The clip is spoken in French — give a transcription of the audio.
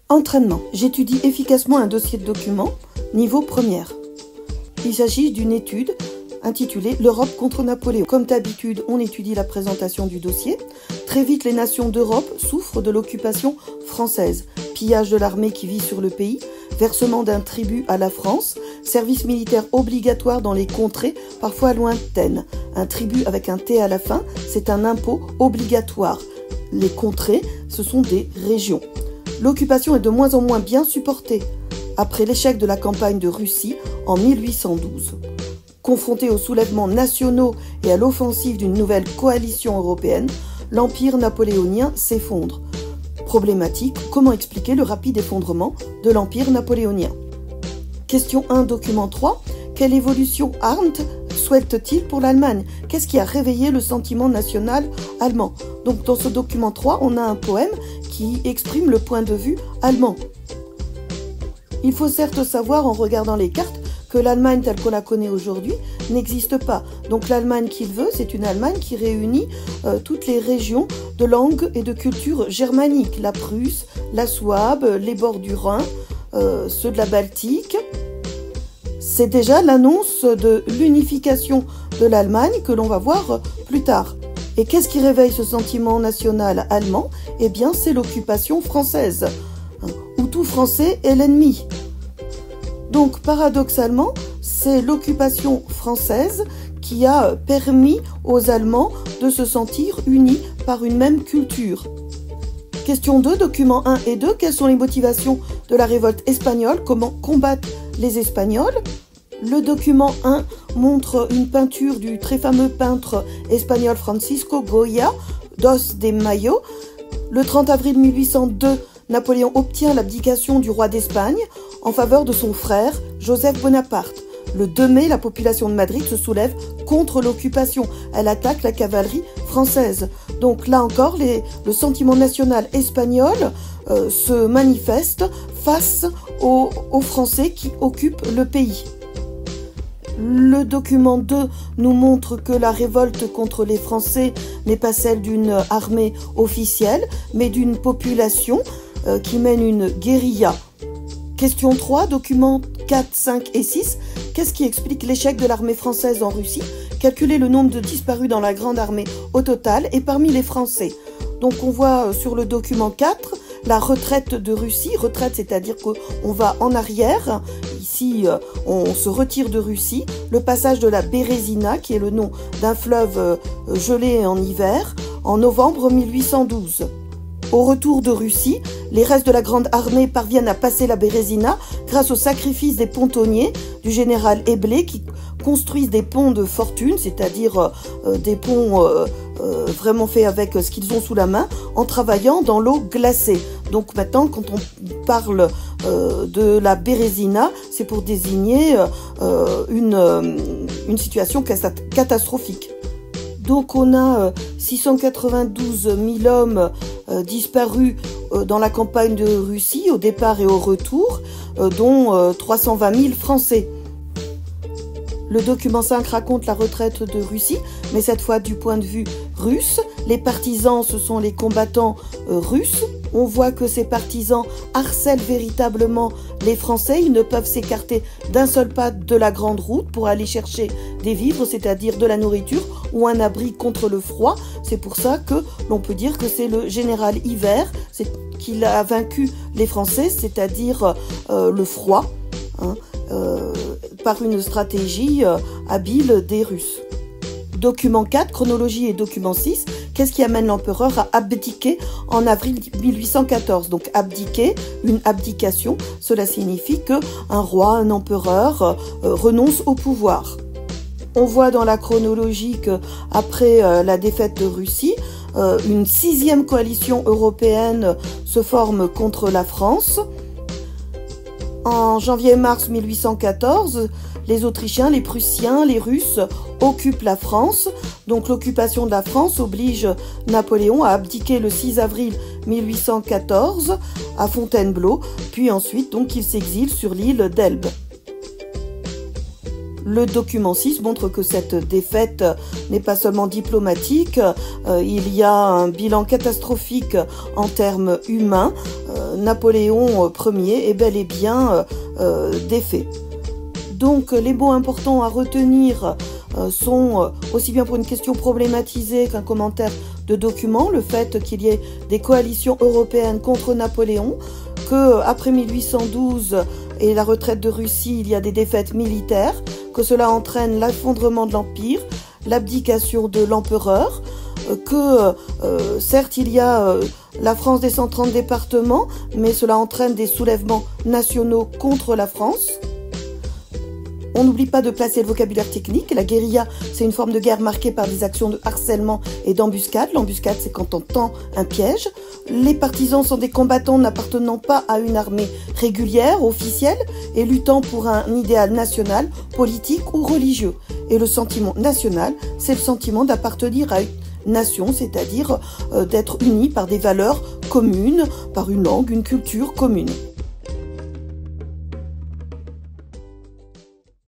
Entraînement. J'étudie efficacement un dossier de document, niveau première. Il s'agit d'une étude intitulée « L'Europe contre Napoléon ». Comme d'habitude, on étudie la présentation du dossier. Très vite, les nations d'Europe souffrent de l'occupation française. Pillage de l'armée qui vit sur le pays, versement d'un tribut à la France, service militaire obligatoire dans les contrées, parfois lointaines. Un tribut avec un T à la fin, c'est un impôt obligatoire. Les contrées, ce sont des régions. L'occupation est de moins en moins bien supportée après l'échec de la campagne de Russie en 1812. Confronté aux soulèvements nationaux et à l'offensive d'une nouvelle coalition européenne, l'empire napoléonien s'effondre. Problématique, comment expliquer le rapide effondrement de l'empire napoléonien? Question 1, document 3. Quelle évolution Arndt souhaite-t-il pour l'Allemagne? Qu'est-ce qui a réveillé le sentiment national allemand? Donc dans ce document 3, on a un poème qui exprime le point de vue allemand. Il faut certes savoir en regardant les cartes que l'Allemagne telle qu'on la connaît aujourd'hui n'existe pas. Donc l'Allemagne qu'il veut, c'est une Allemagne qui réunit toutes les régions de langue et de culture germanique. La Prusse, la Souabe, les bords du Rhin, ceux de la Baltique. C'est déjà l'annonce de l'unification de l'Allemagne que l'on va voir plus tard. Et qu'est-ce qui réveille ce sentiment national allemand? Eh bien, c'est l'occupation française, où tout Français est l'ennemi. Donc, paradoxalement, c'est l'occupation française qui a permis aux Allemands de se sentir unis par une même culture. Question 2, documents 1 et 2. Quelles sont les motivations de la révolte espagnole? Comment combattre les Espagnols? Le document 1 montre une peinture du très fameux peintre espagnol Francisco Goya, Dos de Mayo. Le 30 avril 1802, Napoléon obtient l'abdication du roi d'Espagne en faveur de son frère Joseph Bonaparte. Le 2 mai, la population de Madrid se soulève contre l'occupation. Elle attaque la cavalerie française. Donc là encore, le sentiment national espagnol se manifeste face aux Français qui occupent le pays. Le document 2 nous montre que la révolte contre les Français n'est pas celle d'une armée officielle, mais d'une population qui mène une guérilla. Question 3, documents 4, 5 et 6. Qu'est-ce qui explique l'échec de l'armée française en Russie? Calculer le nombre de disparus dans la grande armée au total et parmi les Français. Donc on voit sur le document 4 la retraite de Russie. Retraite, c'est-à-dire qu'on va en arrière. Ici, on se retire de Russie. Le passage de la Bérésina, qui est le nom d'un fleuve gelé en hiver, en novembre 1812. Au retour de Russie, les restes de la grande armée parviennent à passer la Bérésina grâce au sacrifice des pontonniers du général Eblé qui construisent des ponts de fortune, c'est-à-dire des ponts vraiment faits avec ce qu'ils ont sous la main, en travaillant dans l'eau glacée. Donc maintenant, quand on parle de la Bérésina, c'est pour désigner une situation catastrophique. Donc on a 692 000 hommes disparus dans la campagne de Russie, au départ et au retour, dont 320 000 Français. Le document 5 raconte la retraite de Russie, mais cette fois du point de vue russe. Les partisans, ce sont les combattants russes. On voit que ces partisans harcèlent véritablement les Français. Ils ne peuvent s'écarter d'un seul pas de la grande route pour aller chercher des vivres, c'est-à-dire de la nourriture ou un abri contre le froid. C'est pour ça que l'on peut dire que c'est le général Hiver qui a vaincu les Français, c'est-à-dire le froid, par une stratégie habile des Russes. Document 4, chronologie et document 6, qu'est-ce qui amène l'empereur à abdiquer en avril 1814? Donc abdiquer, une abdication, cela signifie qu'un roi, un empereur renonce au pouvoir. On voit dans la chronologie qu'après la défaite de Russie, une 6e coalition européenne se forme contre la France. En janvier-mars 1814, les Autrichiens, les Prussiens, les Russes occupent la France. Donc l'occupation de la France oblige Napoléon à abdiquer le 6 avril 1814 à Fontainebleau, puis ensuite donc il s'exile sur l'île d'Elbe. Le document 6 montre que cette défaite n'est pas seulement diplomatique, il y a un bilan catastrophique en termes humains. Napoléon Ier est bel et bien défait. Donc les mots importants à retenir sont aussi bien pour une question problématisée qu'un commentaire de document, le fait qu'il y ait des coalitions européennes contre Napoléon, qu'après 1812 et la retraite de Russie, il y a des défaites militaires, que cela entraîne l'effondrement de l'Empire, l'abdication de l'empereur, que certes il y a la France des 130 départements, mais cela entraîne des soulèvements nationaux contre la France. On n'oublie pas de placer le vocabulaire technique. La guérilla, c'est une forme de guerre marquée par des actions de harcèlement et d'embuscade. L'embuscade, c'est quand on tend un piège. Les partisans sont des combattants n'appartenant pas à une armée régulière, officielle, et luttant pour un idéal national, politique ou religieux. Et le sentiment national, c'est le sentiment d'appartenir à une nation, c'est-à-dire d'être unis par des valeurs communes, par une langue, une culture commune.